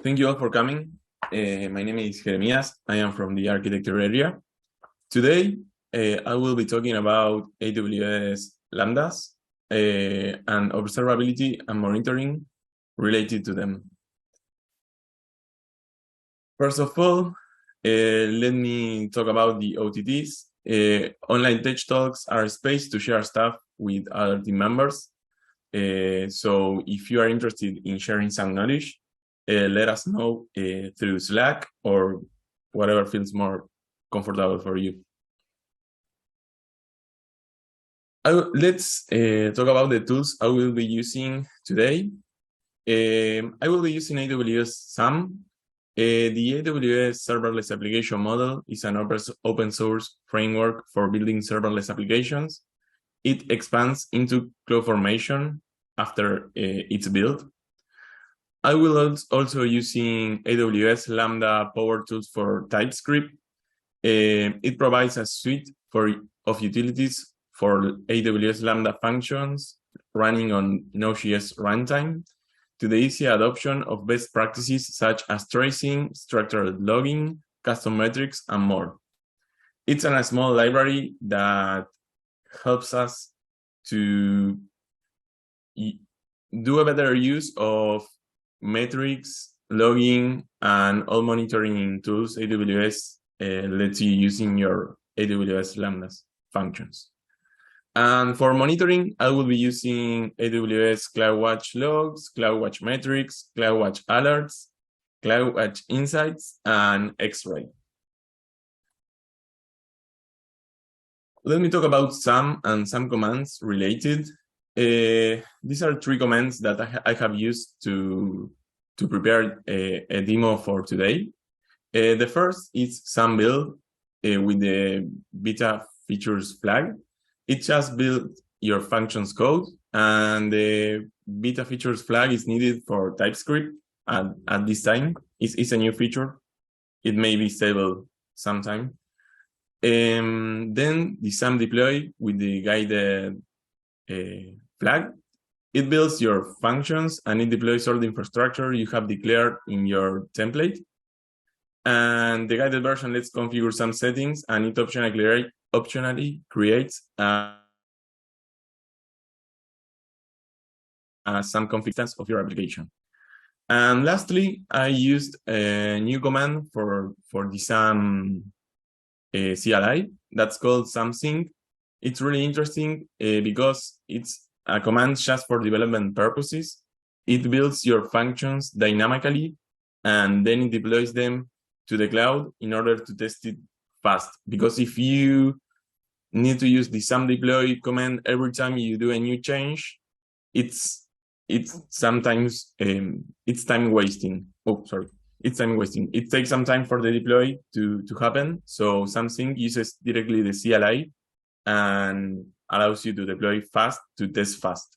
Thank you all for coming. My name is Jeremias. I am from the architecture area. Today, I will be talking about AWS Lambdas and observability and monitoring related to them. First of all, let me talk about the OTTs. Online tech talks are a space to share stuff with other team members. So if you are interested in sharing some knowledge, let us know through Slack or whatever feels more comfortable for you. Let's talk about the tools I will be using today. I will be using AWS SAM. The AWS serverless application model is an open source framework for building serverless applications. It expands into CloudFormation after it's built. I will also using AWS Lambda Power Tools for TypeScript. It provides a suite of utilities for AWS Lambda functions running on Node.js runtime to the easy adoption of best practices such as tracing, structured logging, custom metrics, and more. It's a small library that helps us to do a better use of metrics, logging, and all monitoring tools AWS lets you using your AWS Lambdas functions. And for monitoring, I will be using AWS Cloudwatch Logs, Cloudwatch Metrics, Cloudwatch Alerts, Cloudwatch Insights, and X-Ray. Let me talk about some commands related. These are 3 commands that I have used to prepare a demo for today. The first is SAM build with the beta features flag. It just builds your functions code, and the beta features flag is needed for TypeScript at this time. It's a new feature. It may be stable sometime. Then the SAM deploy with the guided flag. It builds your functions and it deploys all the infrastructure you have declared in your template. And the guided version lets configure some settings, and it optionally creates some config of your application. And lastly, I used a new command for the SAM CLI that's called SAMsync. It's really interesting because it's a command just for development purposes. It builds your functions dynamically, and then it deploys them to the cloud in order to test it fast. Because if you need to use the SAM deploy command every time you do a new change, it's sometimes it's time wasting. It's time wasting. It takes some time for the deploy to happen. So SAMsync uses directly the CLI and allows you to deploy fast, to test fast.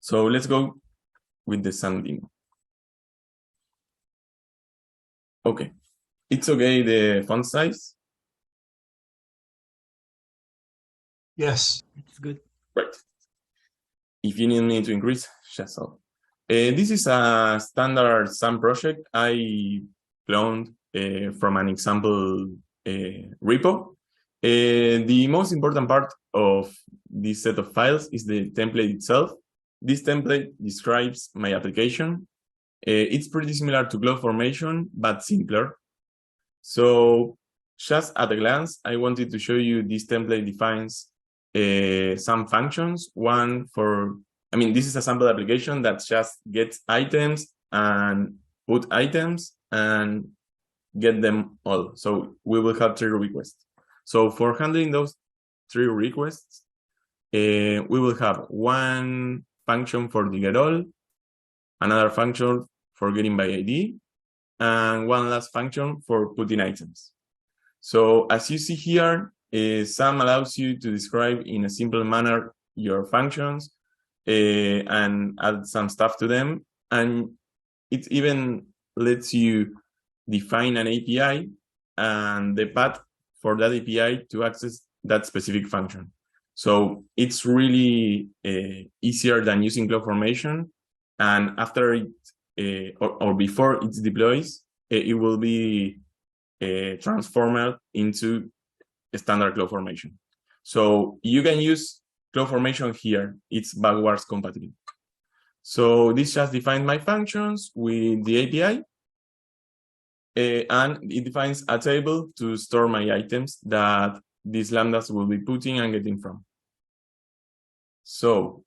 So let's go with the SAM demo. Okay, it's okay, the font size? Yes, it's good. Right. If you need me to increase, just so. This is a standard SAM project I cloned from an example repo. The most important part of this set of files is the template itself. This template describes my application. It's pretty similar to CloudFormation, but simpler. So just at a glance, I wanted to show you this template defines some functions. This is a sample application that just gets items and put items and get them all. So we will have 3 requests. So for handling those 3 requests, we will have 1 function for the getAll, another function for getting by ID, and 1 last function for putting items. So as you see here, SAM allows you to describe in a simple manner your functions and add some stuff to them. And it even lets you define an API and the path for that API to access that specific function. So it's really easier than using CloudFormation. And after it or before it deploys, it will be transformed into a standard CloudFormation. So you can use CloudFormation here. It's backwards compatible. So this just defines my functions with the API. And it defines a table to store my items that these lambdas will be putting and getting from. So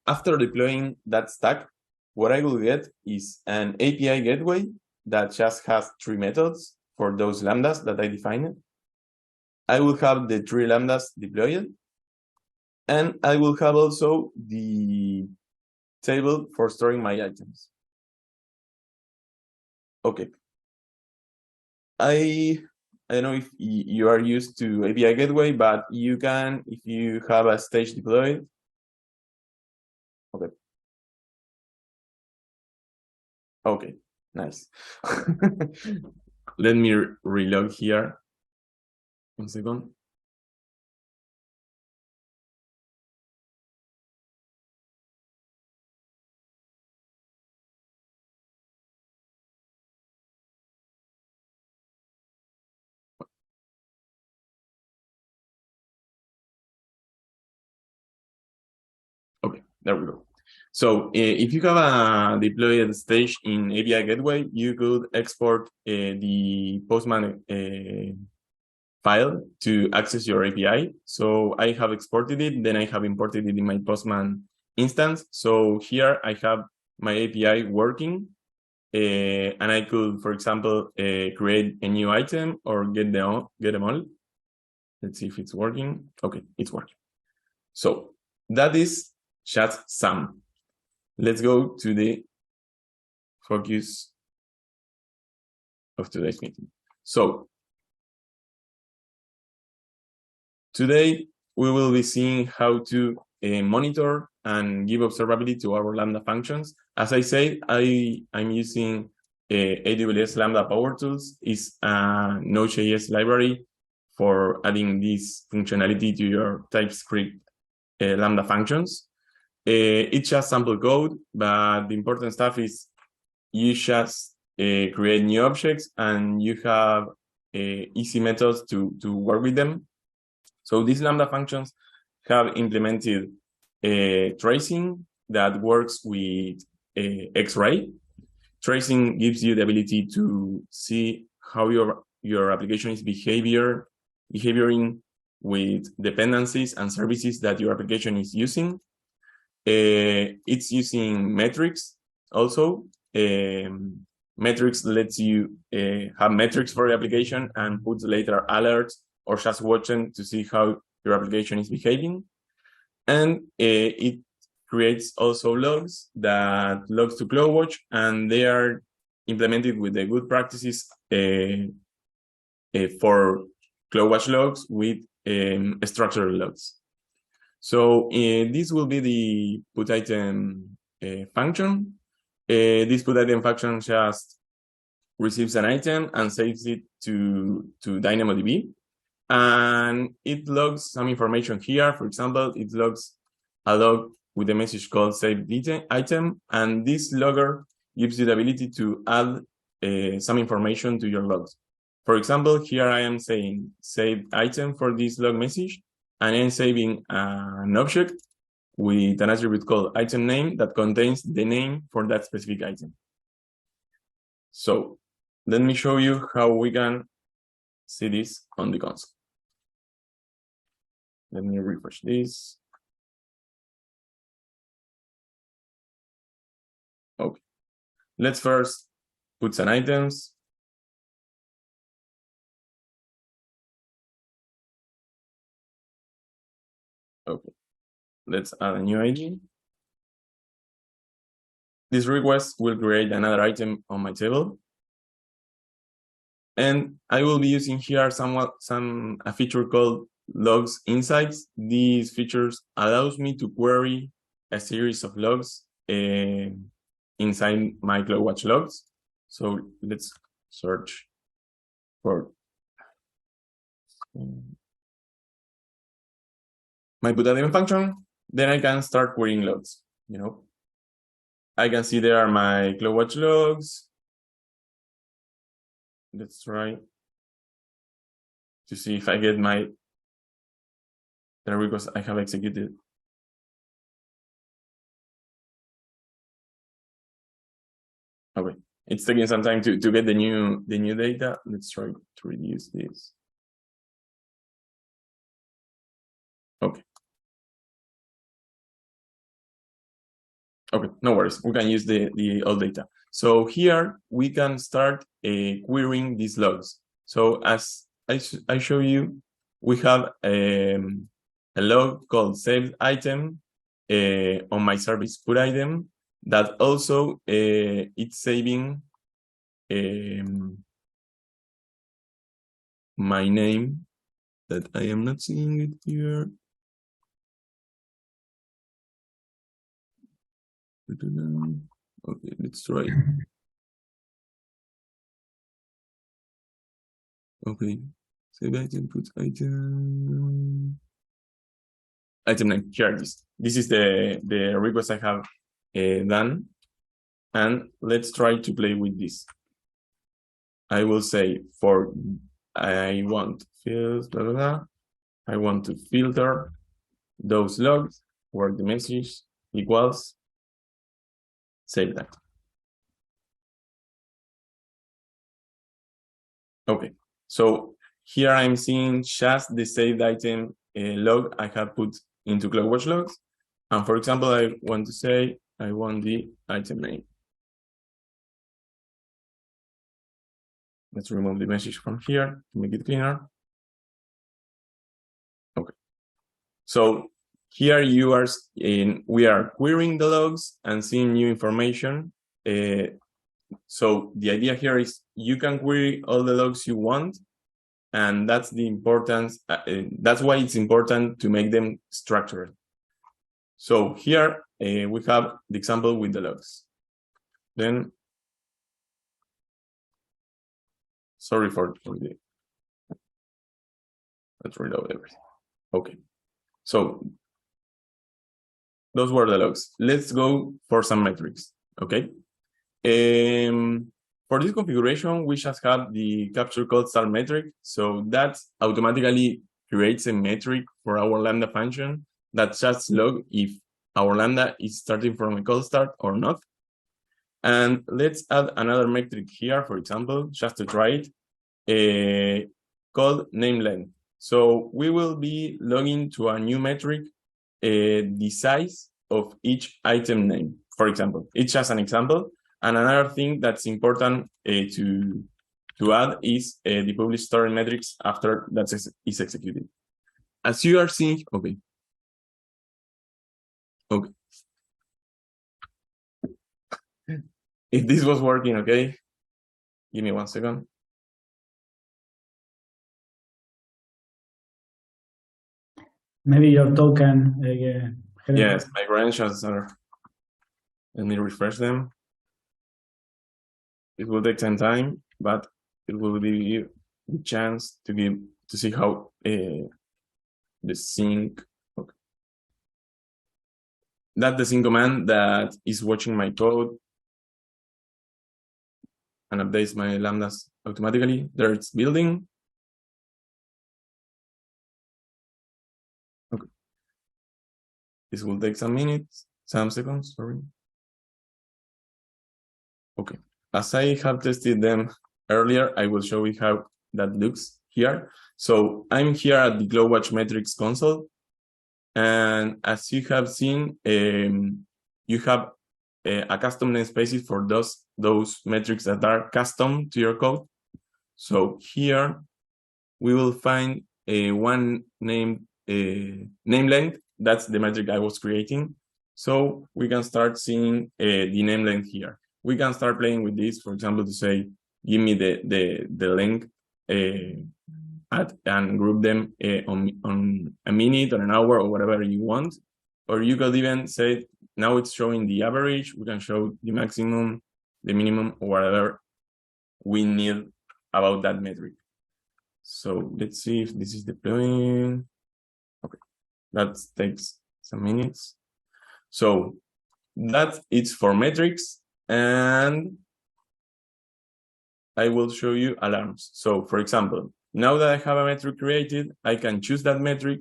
after deploying that stack, what I will get is an API gateway that just has 3 methods for those lambdas that I defined. I will have the 3 lambdas deployed, and I will have also the table for storing my items. Okay. I don't know if you are used to API gateway, but you can, if you have a stage deployed. Okay. Okay, nice. Let me reload here. 1 second. Okay, there we go. So if you have a deployed stage in API Gateway, you could export the Postman file to access your API. So I have exported it, then I have imported it in my Postman instance. So here I have my API working, and I could, for example, create a new item or get them all. Let's see if it's working. Okay, it's working. So that is just some. Let's go to the focus of today's meeting. So today we will be seeing how to monitor and give observability to our Lambda functions. As I said, I'm using AWS Lambda Power Tools. It's a Node.js library for adding this functionality to your TypeScript Lambda functions. It's just sample code, but the important stuff is you just create new objects and you have easy methods to work with them. So these Lambda functions have implemented tracing that works with X-ray. Tracing gives you the ability to see how your application is behaving with dependencies and services that your application is using. It's using metrics also. Metrics lets you have metrics for your application and put later alerts or just watch them to see how your application is behaving. And it creates also logs that logs to Cloudwatch, and they are implemented with the good practices for Cloudwatch Logs with structured logs. So this will be the put item function. This put item function just receives an item and saves it to DynamoDB. And it logs some information here. For example, it logs a log with a message called save item. And this logger gives you the ability to add some information to your logs. For example, here I am saying save item for this log message, and I'm saving an object with an attribute called item name that contains the name for that specific item. So let me show you how we can see this on the console. Let me refresh this. Okay. Let's first put some items. Okay. Let's add a new ID. This request will create another item on my table. And I will be using here a feature called Logs Insights. These features allows me to query a series of logs inside my Cloudwatch Logs. So let's search for my put item function. Then I can start querying logs, I can see there are my Cloudwatch logs. Let's try to see if I get my the request I have executed. Okay, it's taking some time to get the new data. Let's try to reduce this. Okay. Okay, no worries. We can use the old data. So here we can start querying these logs. So as I show you, we have a log called saved item on my service put item that also it's saving my name that I am not seeing it here. Okay, let's try. Okay, save item, put item. Item name, here it is. This is the request I have done. And let's try to play with this. I will say I want fields, blah, blah, blah. I want to filter those logs where the message equals save that. Okay, so here I'm seeing just the saved item log I have put into Cloudwatch Logs. And for example, I want to say I want the item name. Let's remove the message from here to make it cleaner. Okay. So here we are querying the logs and seeing new information. So the idea here is you can query all the logs you want, and that's the importance. That's why it's important to make them structured. So here we have the example with the logs. Then, sorry for the. Let's reload everything. Okay, so those were the logs. Let's go for some metrics. Okay. For this configuration, we just have the capture called start metric. So that automatically creates a metric for our Lambda function that just log if our Lambda is starting from a cold start or not. And let's add another metric here, for example, just to try it, called name length. So we will be logging to a new metric, the size of each item name, for example. It's just an example. And another thing that's important to add is the publish story metrics after that is executed. As you are seeing, okay. If this was working, okay, give me 1 second. Maybe your token. Yes, my credentials are. Let me refresh them. It will take some time, but it will give you the chance to see how the sync. Okay. That's the sync command that is watching my code and updates my lambdas automatically. There it's building. Okay. This will take some minutes, some seconds, sorry. Okay. As I have tested them earlier, I will show you how that looks here. So I'm here at the Cloudwatch Metrics console. And as you have seen, you have a custom namespaces for those metrics that are custom to your code. So here we will find one name length. That's the metric I was creating. So we can start seeing the name length here. We can start playing with this, for example, to say, give me the length and group them on a minute or an hour or whatever you want. Or you could even say, now it's showing the average. We can show the maximum, the minimum, or whatever we need about that metric. So let's see if this is deploying. Okay, that takes some minutes. So that it's for metrics, and I will show you alarms. So for example, now that I have a metric created, I can choose that metric.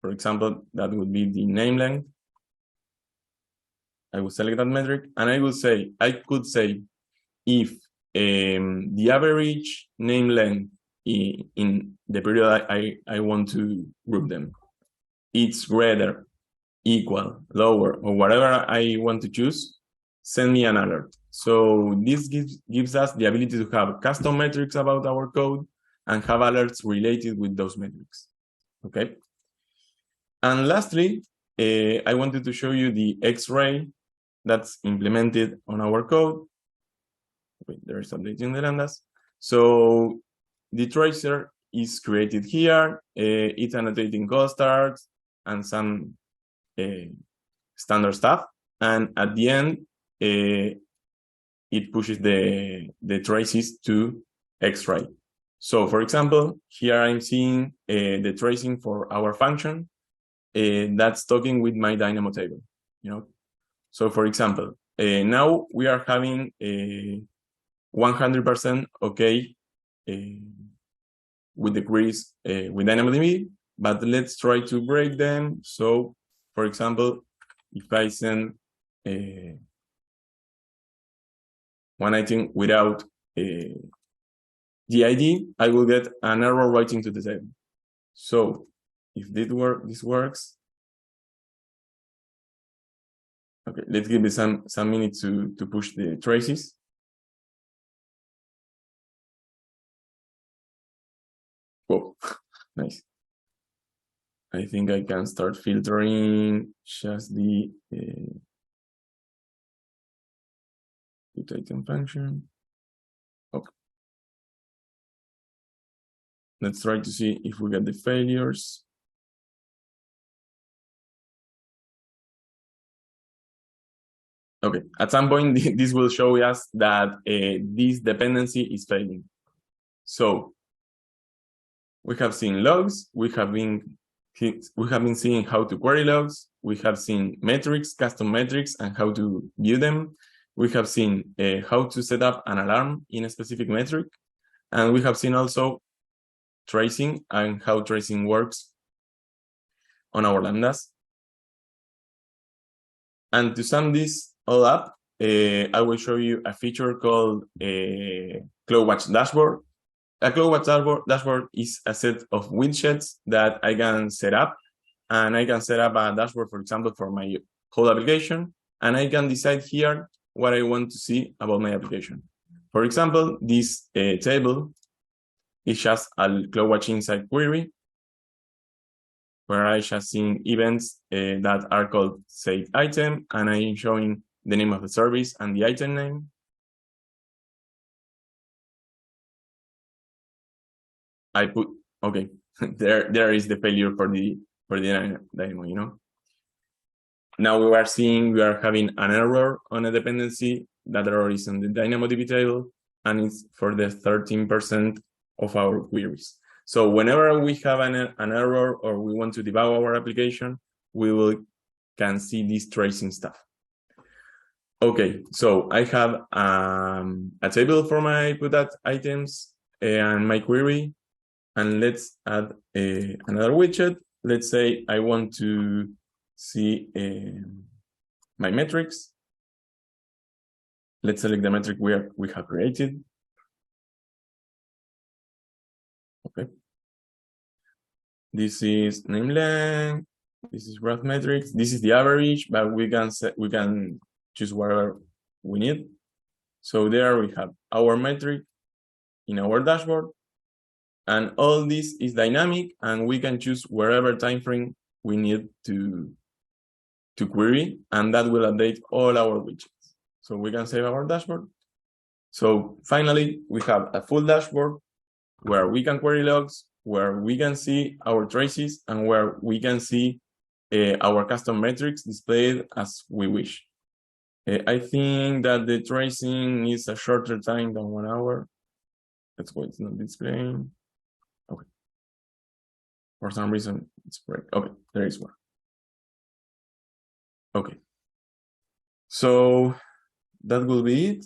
For example, that would be the name length. I will select that metric, and I could say if the average name length in the period I want to group them, it's greater, equal, lower, or whatever I want to choose, send me an alert. So this gives us the ability to have custom metrics about our code and have alerts related with those metrics. Okay. And lastly, I wanted to show you the X-ray that's implemented on our code. Wait, there is updating the lambdas. So the tracer is created here. It's annotating cold starts and some standard stuff. And at the end, it pushes the traces to X-ray. So for example, here I'm seeing the tracing for our function that's talking with my Dynamo table, So for example, now we are having 100% okay with the queries with DynamoDB, but let's try to break them. So for example, if I send one item without the ID, I will get an error writing to the table. So if this works. Okay, let's give it some minutes to push the traces. Whoa, nice. I think I can start filtering just the item function. Okay. Let's try to see if we get the failures. Okay, at some point, this will show us that this dependency is failing. So we have seen logs, we have been seeing how to query logs, we have seen metrics, custom metrics, and how to view them. We have seen how to set up an alarm in a specific metric, and we have seen also tracing and how tracing works on our lambdas. And to sum this all up, I will show you a feature called Cloudwatch Dashboard. A Cloudwatch dashboard is a set of widgets that I can set up, and I can set up a dashboard, for example, for my whole application, and I can decide here what I want to see about my application. For example, this table is just a Cloudwatch Insight query, where I just seeing events that are called save item, and I'm showing the name of the service and the item name. I put, okay, there is the failure for the Dynamo, Now we are having an error on a dependency. That error is on the DynamoDB table, and it's for the 13% of our queries. So whenever we have an error or we want to debug our application, we can see this tracing stuff. Okay, so I have a table for my put items and my query, and let's add another widget. Let's say I want to see my metrics. Let's select the metric we have created. Okay. This is name length. This is graph metrics. This is the average, but we can choose whatever we need. So there we have our metric in our dashboard, and all this is dynamic, and we can choose wherever time frame we need to query, and that will update all our widgets. So we can save our dashboard. So finally, we have a full dashboard where we can query logs, where we can see our traces, and where we can see our custom metrics displayed as we wish. I think that the tracing is a shorter time than 1 hour. That's why it's not displaying. Okay. For some reason, it's break. Okay, there is one. Okay. So that will be it.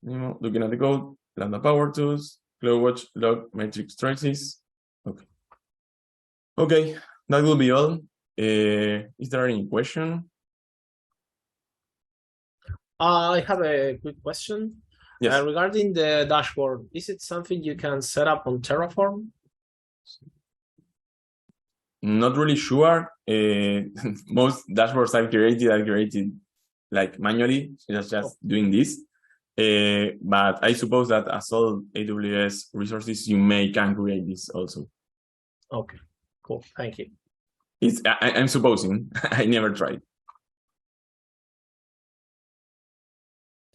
Looking at the code, Lambda Power Tools, Cloudwatch Log Metrics Traces. Okay, that will be all. Is there any question? I have a quick question. Yes. Regarding the dashboard, is it something you can set up on Terraform? Not really sure. Most dashboards I've created like manually, just doing this. But I suppose that as all AWS resources, you can create this also. Okay, cool. Thank you. I'm supposing. I never tried.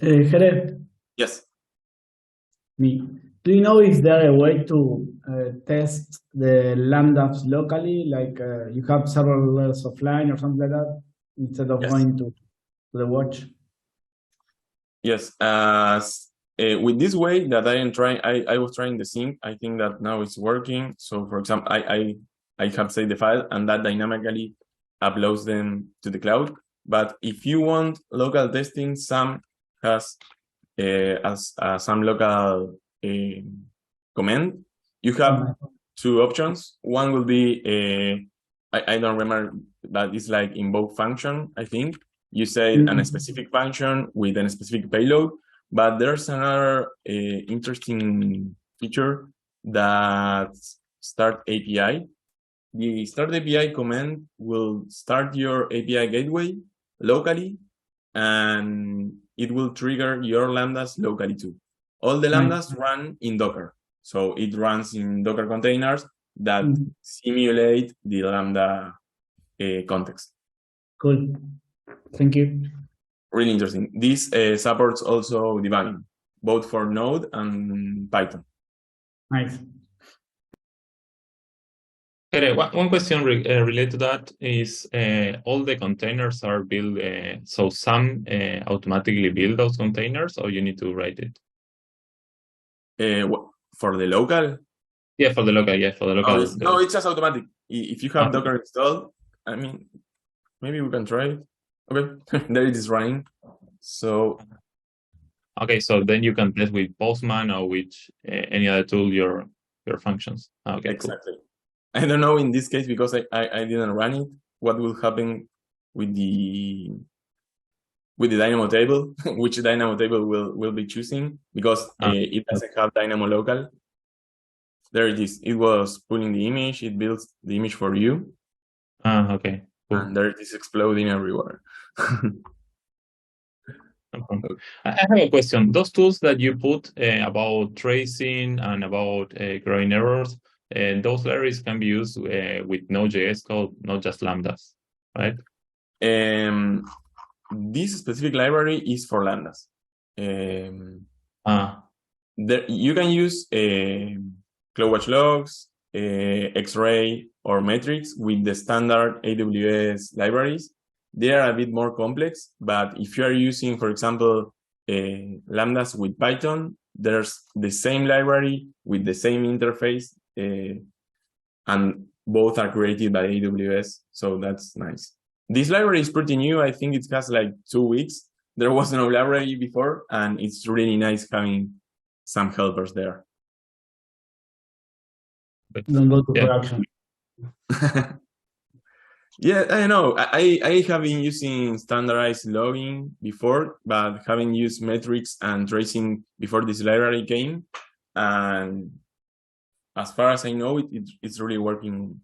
Jerez, Yes. me. Do you know if there a way to test the lambdas locally, like you have several layers offline or something like that, instead of going to the watch? Yes. With this way that I am trying, I was trying the sync. I think that now it's working. So, for example, I have saved the file and that dynamically uploads them to the cloud. But if you want local testing, Sam has some local command. You have two options. One will be I don't remember, but it's like invoke function. I think you say a specific function with a specific payload. But there's another interesting feature that start API. The start API command will start your API gateway locally, and it will trigger your Lambdas locally too. All the Lambdas run in Docker. So it runs in Docker containers that simulate the Lambda context. Cool. Thank you. Really interesting. This supports also debugging, both for Node and Python. Nice. Okay, one question related to that is all the containers are built, so some automatically build those containers, or you need to write it? For the local? Yeah, for the local. Yeah, for the local. No, it's just automatic. If you have Docker installed, I mean, maybe we can try it. Okay, there it is running. So. Okay, so then you can test with Postman or with any other tool your functions. Okay, exactly. Cool. I don't know in this case because I didn't run it. What will happen with the Dynamo table? Which Dynamo table will be choosing, because it doesn't have Dynamo local. There it is. It was pulling the image. It builds the image for you. Okay. Cool. And there it is exploding everywhere. I have a question. Those tools that you put about tracing and about growing errors, those libraries can be used with Node.js code, not just Lambdas, right? This specific library is for Lambdas. You can use Cloudwatch Logs, X-Ray, or Metrics with the standard AWS libraries. They are a bit more complex, but if you are using, for example, Lambdas with Python, there's the same library with the same interface, and both are created by AWS, so that's nice. This library is pretty new. I think it has like 2 weeks. There was no library before, and it's really nice having some helpers there. Don't go to production. Yeah, I know. I have been using standardized logging before, but haven't used metrics and tracing before this library came. And as far as I know, it's really working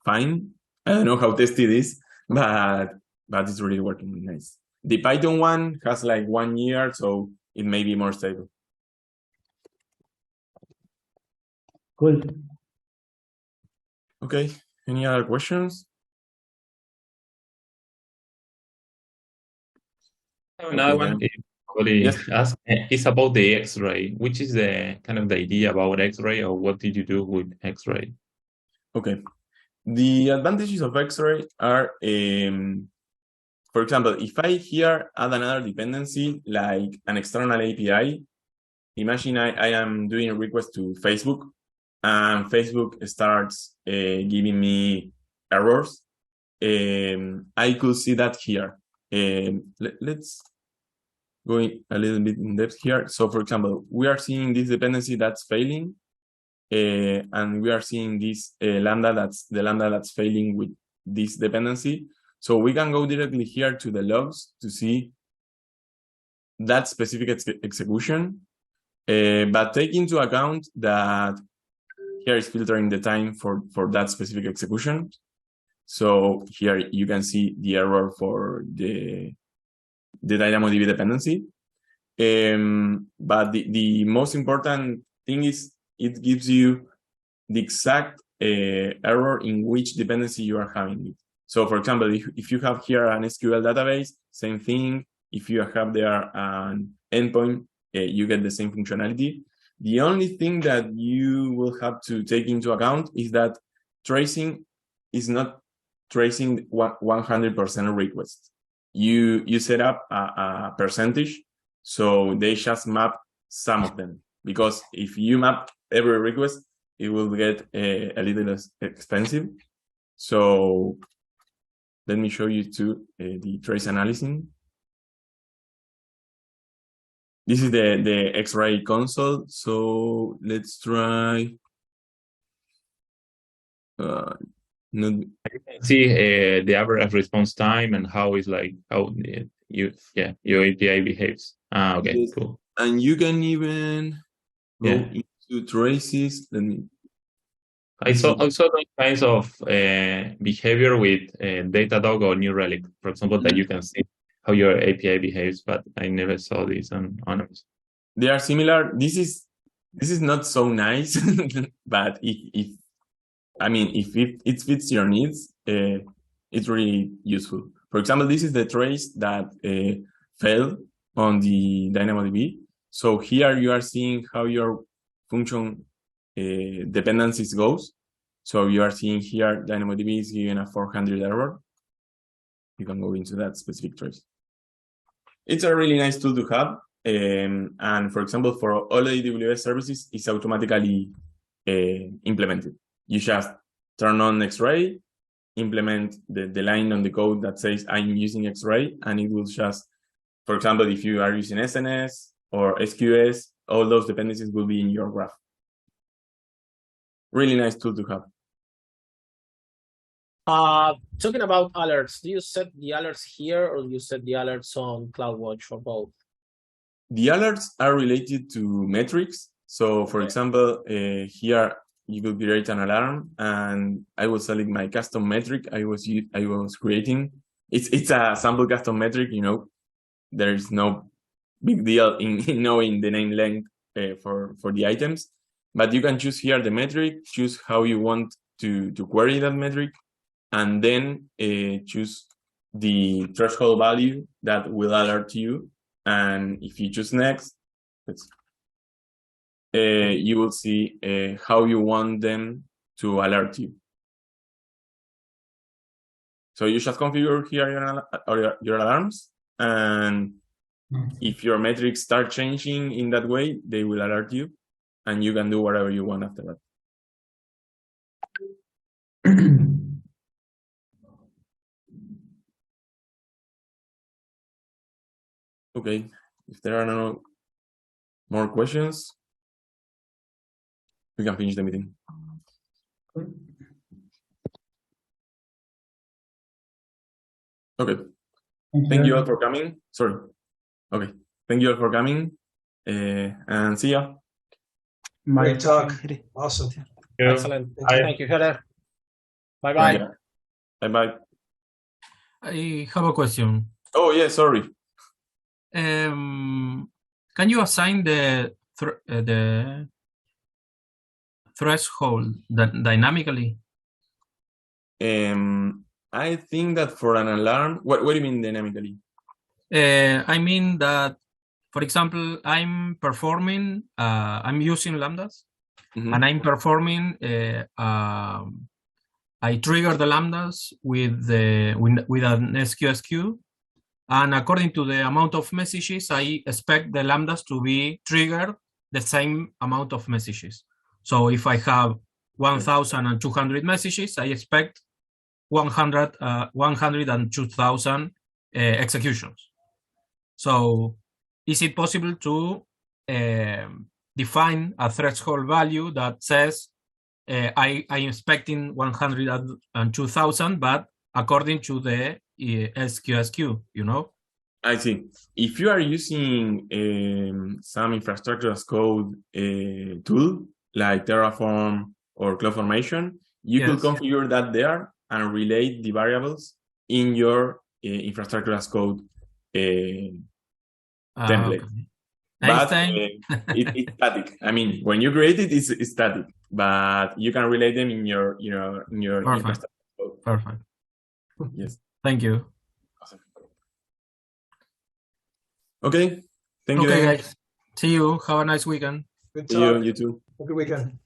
fine. I don't know how tested it is, but it's really working nice. The Python one has like 1 year, so it may be more stable. Cool. Okay. Any other questions? Another one is about the X-ray. Which is the kind of the idea about X-ray, or what did you do with X-ray? Okay. The advantages of X-ray are, for example, if I here add another dependency like an external API, imagine I am doing a request to Facebook, and Facebook starts giving me errors. I could see that here. Let's go a little bit in depth here. So for example, we are seeing this dependency that's failing, and we are seeing this lambda that's failing with this dependency. So we can go directly here to the logs to see that specific execution, but take into account that here is filtering the time for that specific execution. So here you can see the error for the DynamoDB dependency. But the most important thing is it gives you the exact error in which dependency you are having it. So for example, if you have here an SQL database, same thing. If you have there an endpoint, you get the same functionality. The only thing that you will have to take into account is that tracing is not tracing 100% requests. You set up a percentage, so they just map some of them. Because if you map every request, it will get a little expensive. So let me show you too the trace analysis. This is the X-ray console. So let's try. You can see the average response time and how it's like how your API behaves. Okay, yes. Cool. And you can even go into traces. I saw those kinds of behavior with Datadog or New Relic, for example, that you can see how your API behaves, but I never saw this on others. They are similar. This is not so nice, but if it fits your needs, it's really useful. For example, this is the trace that failed on the DynamoDB. So here you are seeing how your function dependencies goes. So you are seeing here DynamoDB is giving a 400 error. You can go into that specific trace. It's a really nice tool to have. And for example, for all AWS services, it's automatically implemented. You just turn on X-ray, implement the line on the code that says I'm using X-ray, and it will just, for example, if you are using SNS or SQS, all those dependencies will be in your graph. Really nice tool to have. Talking about alerts, do you set the alerts here or do you set the alerts on CloudWatch or both? The alerts are related to metrics. So for example, here you will create an alarm and I will select my custom metric I was creating. It's a sample custom metric, there is no big deal in knowing the name length for the items, but you can choose here the metric, choose how you want to query that metric, and then choose the threshold value that will alert you. And if you choose next, you will see how you want them to alert you. So you just configure here your alarms, and if your metrics start changing in that way, they will alert you, and you can do whatever you want after that. Okay, if there are no more questions, we can finish the meeting. Okay. Thank you all for coming. Sorry. Okay. Thank you all for coming, and see ya. Great talk. Awesome. Excellent. Thank you, Heather. Bye-bye. Bye-bye. I have a question. Oh, yeah, sorry. Can you assign the threshold dynamically? I think that for an alarm, what do you mean dynamically? I mean that, for example, I'm using Lambdas, and I'm performing. I trigger the Lambdas with an SQSQ, and according to the amount of messages, I expect the Lambdas to be triggered the same amount of messages. So if I have 1,200 messages, I expect 102,000 executions. So is it possible to define a threshold value that says I'm expecting 102,000, but according to the SQSQ, you know? I see. If you are using some infrastructure as code tool like Terraform or CloudFormation, you could configure that there and relate the variables in your infrastructure as code template. Okay. But it's static. I mean, when you create it, it's static, but you can relate them in your infrastructure code. Perfect. Yes. Thank you. Awesome. Okay. Thank you. Okay, guys. See you. Have a nice weekend. Good See talk. you too. Have a good weekend.